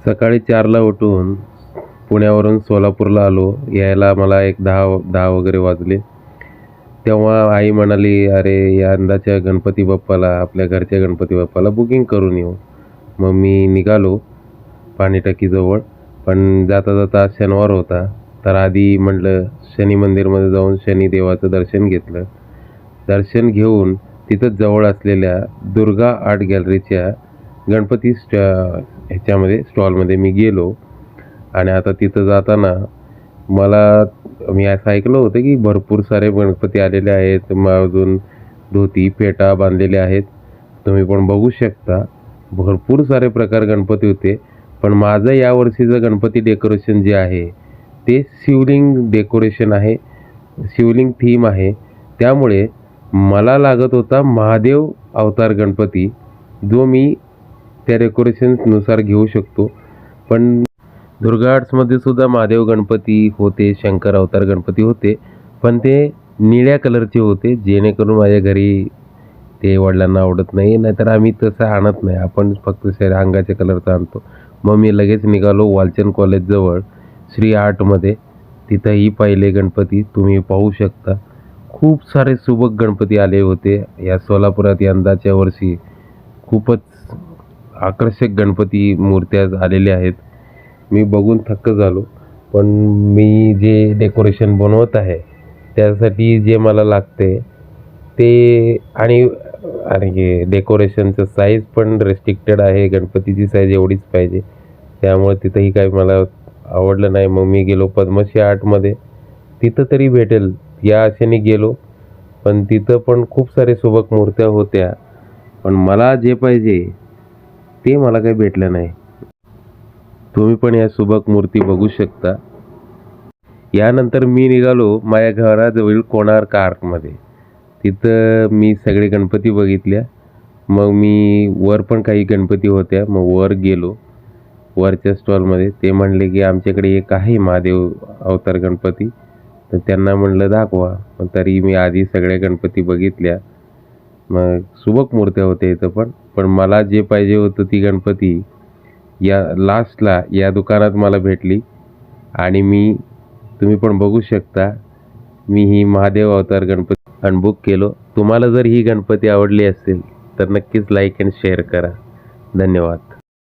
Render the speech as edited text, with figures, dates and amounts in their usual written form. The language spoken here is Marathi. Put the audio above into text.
सकाळी 4ला उठून पुण्यावरून सोलापूरला आलो. यायला मला एक 10 वगैरे वाजले. तेव्हा आई म्हणाली, "अरे, यंदाच्या गणपती बाप्पाला, आपल्या घरच्या गणपती बाप्पाला बुकिंग करून येऊ." मग मी निघालो पाणीटाकीजवळ. पण जाता जाता आज शनिवार होता, तर आधी म्हटलं शनी मंदिरमध्ये जाऊन शनिदेवाचं दर्शन घेतलं. दर्शन घेऊन तिथंच जवळ असलेल्या दुर्गा आर्ट गॅलरीच्या गणपती ह्याच्यामध्ये स्टॉलमध्ये मी गेलो. आणि आता तिथं जाताना मी असं ऐकलं होतं की भरपूर सारे गणपती आलेले आहेत. अजून धोती फेटा बांधलेले आहेत. तुम्ही पण बघू शकता, भरपूर सारे प्रकार गणपती होते. पण माझं यावर्षीचं गणपती डेकोरेशन जे आहे ते शिवलिंग डेकोरेशन आहे, शिवलिंग थीम आहे. त्यामुळे मला लागत होता महादेव अवतार गणपती, जो मी त्या डेकोरेशननुसार घेऊ शकतो. पण दुर्गा आर्ट्समध्ये सुद्धा महादेव गणपती होते, शंकर अवतार गणपती होते, पण ते निळ्या कलरचे होते, जेणेकरून माझ्या घरी ते वडिलांना आवडत नाही. नाहीतर आम्ही तसं आणत नाही, आपण फक्त रंगाच्या कलरचा आणतो. मग मी लगेच निघालो वालचंद कॉलेजजवळ श्री आर्टमध्ये. तिथंही पाहिले गणपती, तुम्ही पाहू शकता. खूप सारे सुबक गणपती आले होते या सोलापुरात. यंदाच्या वर्षी खूपच आकर्षक गणपती मूर्त्या आलेल्या आहेत. मी बघून थक्क झालो. पण मी जे डेकोरेशन बनवत आहे त्यासाठी जे मला लागते ते आणि डेकोरेशनचं साईज पण रेस्ट्रिक्टेड आहे. गणपतीची साईज एवढीच पाहिजे, त्यामुळे तिथंही काही मला आवडलं नाही. मग मी गेलो पद्मश्री आर्टमध्ये. तिथं तरी भेटेल या आशेने गेलो, पण तिथं पण खूप सारे सुबक मूर्त्या होत्या. पण मला जे पाहिजे ते मला काही भेटलं नाही. तुम्ही पण या सुबक मूर्ती बघू शकता. यानंतर मी निघालो माझ्या घराजवळील कोणार्क आर्कमध्ये. तिथं मी सगळे गणपती बघितल्या. मग मी वर पण काही गणपती होत्या, मग वर गेलो. वरच्या स्टॉलमध्ये ते म्हणले की आमच्याकडे एक आहे महादेव अवतार गणपती. तर त्यांना म्हणलं दाखवा. पण तरी मी आधी सगळ्या गणपती बघितल्या. मग सुबक मूर्त्या होत्या इथं पण मला जे पाहिजे होतं ती गणपती या लास्टला या दुकानात मला भेटली. आणि तुम्ही पण बघू शकता, मी ही महादेव अवतार गणपती अनबुक केलो. तुम्हाला जर ही गणपती आवडली असेल तर नक्कीच लाईक अँड शेअर करा. धन्यवाद.